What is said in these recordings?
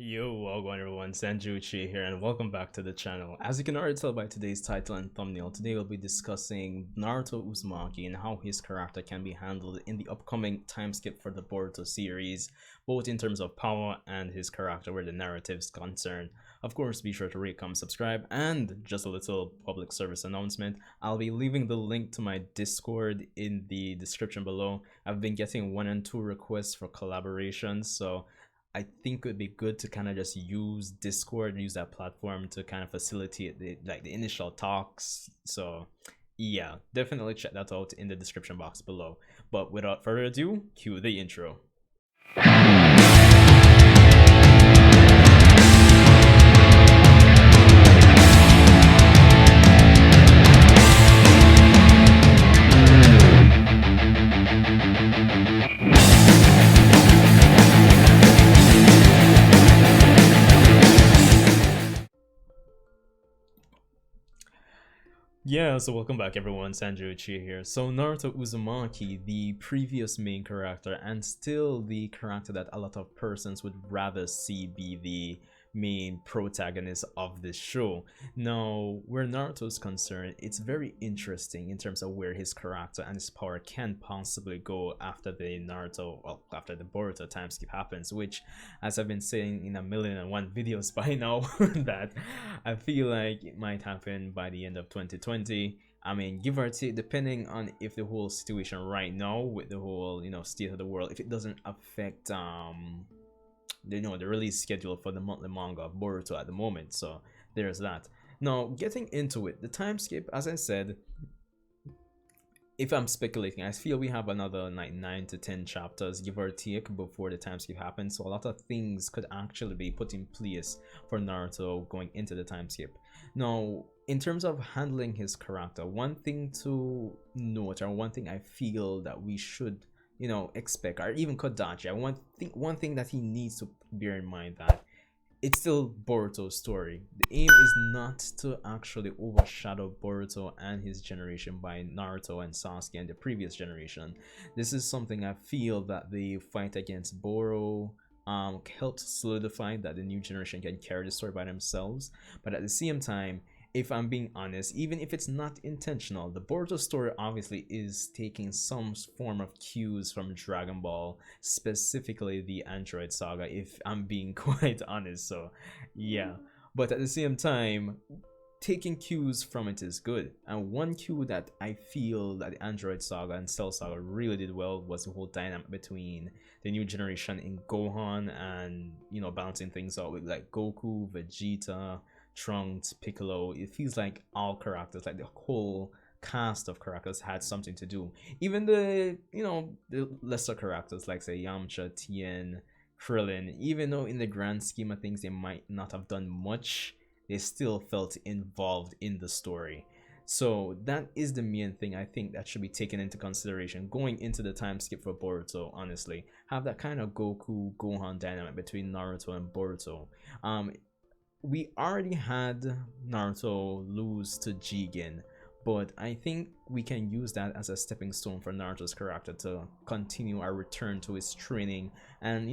Yo, welcome everyone, Uchiha here and welcome back to the channel. As you can already tell by today's title and thumbnail, today we'll be discussing Naruto Uzumaki and how his character can be handled in the upcoming time skip for the Boruto series, both in terms of power and his character where the narrative is concerned. Of course, be sure to rate, comment, subscribe, and just a little public service announcement. I'll be leaving the link to my Discord in the description below. I've been getting 1 and 2 requests for collaborations, so I think it would be good to kind of just use Discord and use that platform to kind of facilitate the initial talks. So yeah, definitely check that out in the description box below. But without further ado, cue the intro. Yeah, so welcome back everyone, Uchiha here. So Naruto Uzumaki, the previous main character and still the character that a lot of persons would rather see be the main protagonist of this show. Now, where Naruto is concerned, it's very interesting in terms of where his character and his power can possibly go after the after the Boruto time skip happens, which, as I've been saying in 1,000,001 videos by now, that I feel like it might happen by the end of 2020. I mean, give or take, depending on if the whole situation right now with the whole, state of the world, if it doesn't affect the release schedule for the monthly manga of Boruto at the moment. So there's that. Now, getting into it, the time skip, as I said, if I'm speculating, I feel we have another like 9 to 10 chapters, give or take, before the time skip happens. So a lot of things could actually be put in place for Naruto going into the time skip. Now, in terms of handling his character, one thing to note, or one thing I feel that we should expect, or even Kodachi, one thing that he needs to bear in mind, that it's still Boruto's story. The aim is not to actually overshadow Boruto and his generation by Naruto and Sasuke and the previous generation. This is something I feel that the fight against Boro helped solidify that the new generation can carry the story by themselves. But at the same time, if I'm being honest, even if it's not intentional, the Boruto story obviously is taking some form of cues from Dragon Ball, specifically the Android Saga, if I'm being quite honest. So yeah, but at the same time, taking cues from it is good. And one cue that I feel that the Android Saga and Cell Saga really did well was the whole dynamic between the new generation in Gohan, and balancing things out with like Goku, Vegeta, Trunks, Piccolo. It feels like all characters, like the whole cast of characters, had something to do. Even the the lesser characters, like say Yamcha, Tien, Krillin, even though in the grand scheme of things they might not have done much, they still felt involved in the story. So that is the main thing I think that should be taken into consideration going into the time skip for Boruto. Honestly, have that kind of Goku Gohan dynamic between Naruto and Boruto. We already had Naruto lose to Jigen, but I think we can use that as a stepping stone for Naruto's character to continue our return to his training. And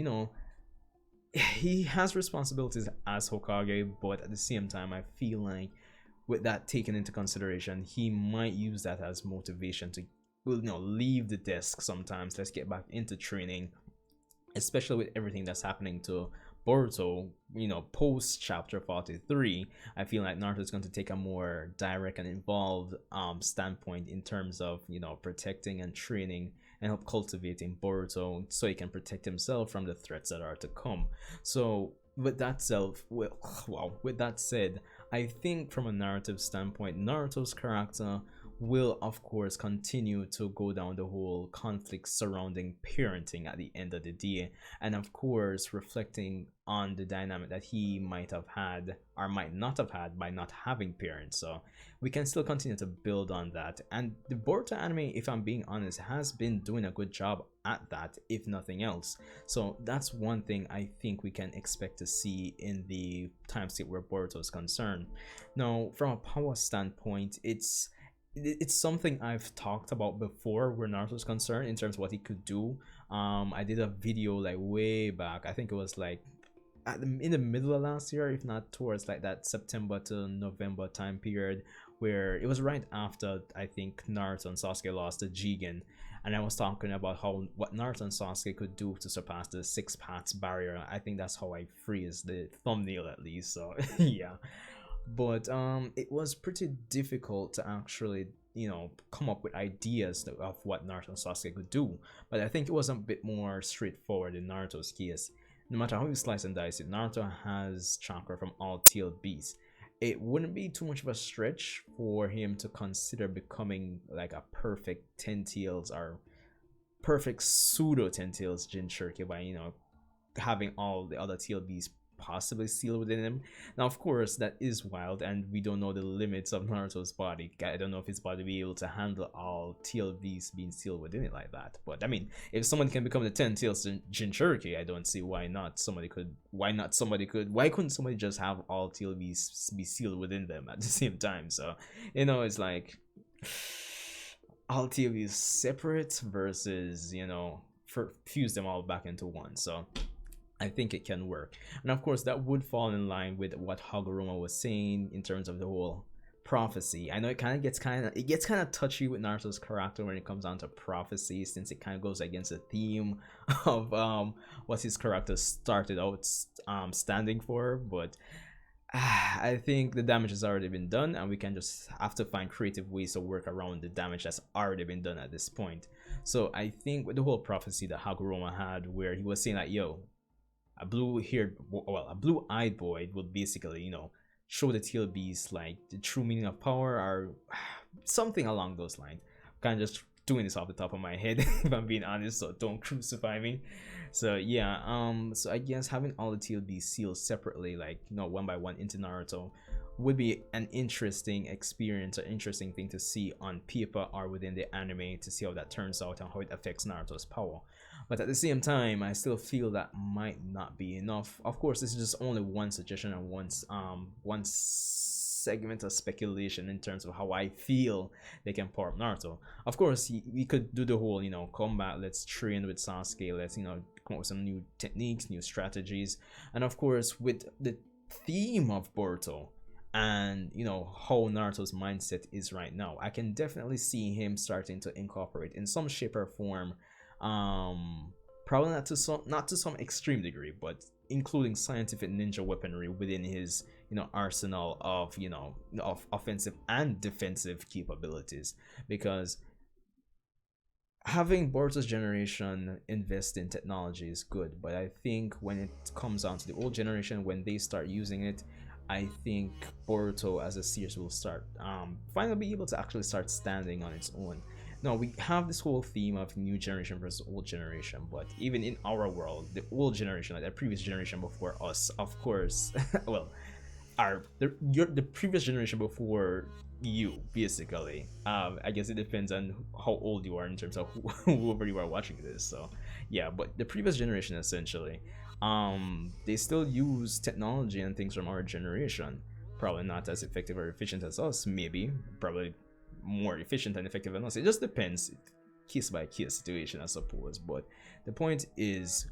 he has responsibilities as Hokage, but at the same time I feel like with that taken into consideration, he might use that as motivation to leave the desk sometimes. Let's get back into training, especially with everything that's happening to Boruto, post chapter 43. I feel like Naruto is going to take a more direct and involved standpoint in terms of protecting and training and help cultivating Boruto so he can protect himself from the threats that are to come. So with that said, I think from a narrative standpoint, Naruto's character will of course continue to go down the whole conflict surrounding parenting at the end of the day, and of course reflecting on the dynamic that he might have had or might not have had by not having parents. So we can still continue to build on that, and the Boruto anime, if I'm being honest, has been doing a good job at that, if nothing else. So that's one thing I think we can expect to see in the time skip where Boruto is concerned. Now, from a power standpoint, it's something I've talked about before where Naruto's concerned in terms of what he could do. I did a video like way back, I think it was like in the middle of last year, if not towards like that September to November time period, where it was right after I think Naruto and Sasuke lost to Jigen, and I was talking about how what Naruto and Sasuke could do to surpass the 6 paths barrier. I think that's how I phrased the thumbnail at least. So yeah, but it was pretty difficult to actually come up with ideas of what Naruto and Sasuke could do. But I think it was a bit more straightforward in Naruto's case. No matter how you slice and dice it, Naruto has chakra from all tailed beasts. It wouldn't be too much of a stretch for him to consider becoming like a perfect 10 tails or perfect pseudo 10 tails Jinchuriki by having all the other tailed beasts possibly sealed within him. Now, of course, that is wild, and we don't know the limits of Naruto's body. I don't know if his body will be able to handle all TLVs being sealed within it like that. But I mean, if someone can become the 10 tails Jinchuriki, I don't see why not. Somebody could. Why not? Somebody could. Why couldn't somebody just have all TLVs be sealed within them at the same time? So it's like all TLVs separate versus fuse them all back into one. So I think it can work. And of course, that would fall in line with what Hagoromo was saying in terms of the whole prophecy. I know it gets kind of touchy with Naruto's character when it comes down to prophecy, since it kind of goes against the theme of what his character started out standing for. But I think the damage has already been done, and we can just have to find creative ways to work around the damage that's already been done at this point. So I think with the whole prophecy that Hagoromo had, where he was saying that, yo, a blue-eyed boy would basically, show the tail beast like the true meaning of power or something along those lines. I'm kind of just doing this off the top of my head, if I'm being honest, so don't crucify me. So yeah, so I guess having all the tail beasts sealed separately, like one by one into Naruto, would be an interesting experience, an interesting thing to see on paper or within the anime, to see how that turns out and how it affects Naruto's power. But at the same time, I still feel that might not be enough. Of course, this is just only one suggestion and one segment of speculation in terms of how I feel they can power up Naruto. Of course, we could do the whole, combat, let's train with Sasuke, let's, come up with some new techniques, new strategies. And of course, with the theme of Boruto, and how Naruto's mindset is right now, I can definitely see him starting to incorporate in some shape or form, probably not to some extreme degree, but including scientific ninja weaponry within his arsenal of of offensive and defensive capabilities. Because having Boruto's generation invest in technology is good, but I think when it comes down to the old generation, when they start using it, I think Boruto as a series will start finally be able to actually start standing on its own. Now, we have this whole theme of new generation versus old generation, but even in our world, the old generation, like the previous generation before us, of course, well, the previous generation before you, basically. I guess it depends on how old you are in terms of whoever you are watching this. So yeah, but the previous generation, essentially, they still use technology and things from our generation. Probably not as effective or efficient as us, maybe. Probably more efficient and effective than us. It just depends, case by case situation, I suppose. But the point is,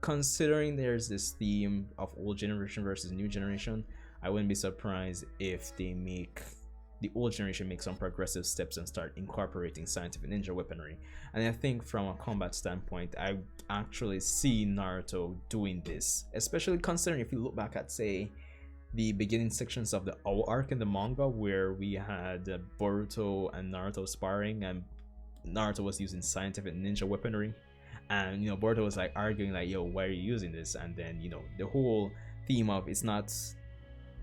considering there's this theme of old generation versus new generation, I wouldn't be surprised if the old generation make some progressive steps and start incorporating scientific ninja weaponry. And I think from a combat standpoint, I actually see Naruto doing this, especially considering if you look back at, say, the beginning sections of the OWL arc in the manga, where we had Boruto and Naruto sparring, and Naruto was using scientific ninja weaponry, and Boruto was like arguing like, yo, why are you using this? And then the whole theme of, it's not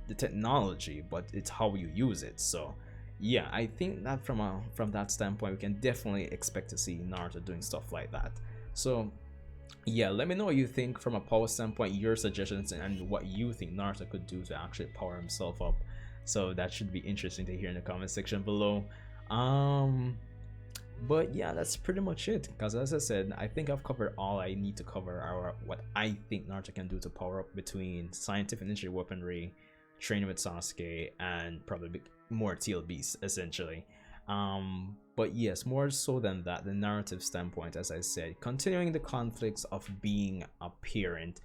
the technology, but it's how you use it. So yeah, I think that from that standpoint, we can definitely expect to see Naruto doing stuff like that. So yeah, let me know what you think from a power standpoint, your suggestions, and what you think Naruto could do to actually power himself up. So that should be interesting to hear in the comment section below. But yeah, that's pretty much it, because as I said, I think I've covered all I need to cover, or what I think Naruto can do to power up between scientific ninja weaponry, training with Sasuke, and probably more TL beasts, essentially. But yes, more so than that, the narrative standpoint, as I said, continuing the conflicts of being a parent,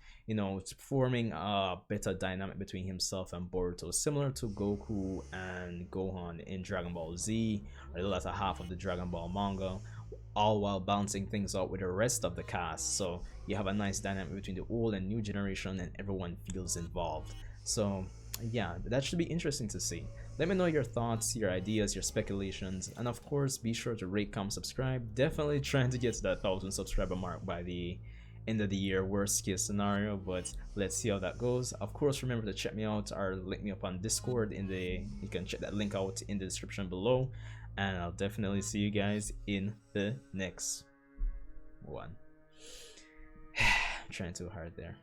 forming a better dynamic between himself and Boruto, similar to Goku and Gohan in Dragon Ball Z, or the latter half of the Dragon Ball manga, all while balancing things out with the rest of the cast. So you have a nice dynamic between the old and new generation, and everyone feels involved. So yeah, that should be interesting to see. Let me know your thoughts, your ideas, your speculations, and of course, be sure to rate, comment, subscribe. Definitely trying to get to that 1,000 subscriber mark by the end of the year, worst case scenario, but let's see how that goes. Of course, remember to check me out or link me up on Discord you can check that link out in the description below, and I'll definitely see you guys in the next one. Trying too hard there.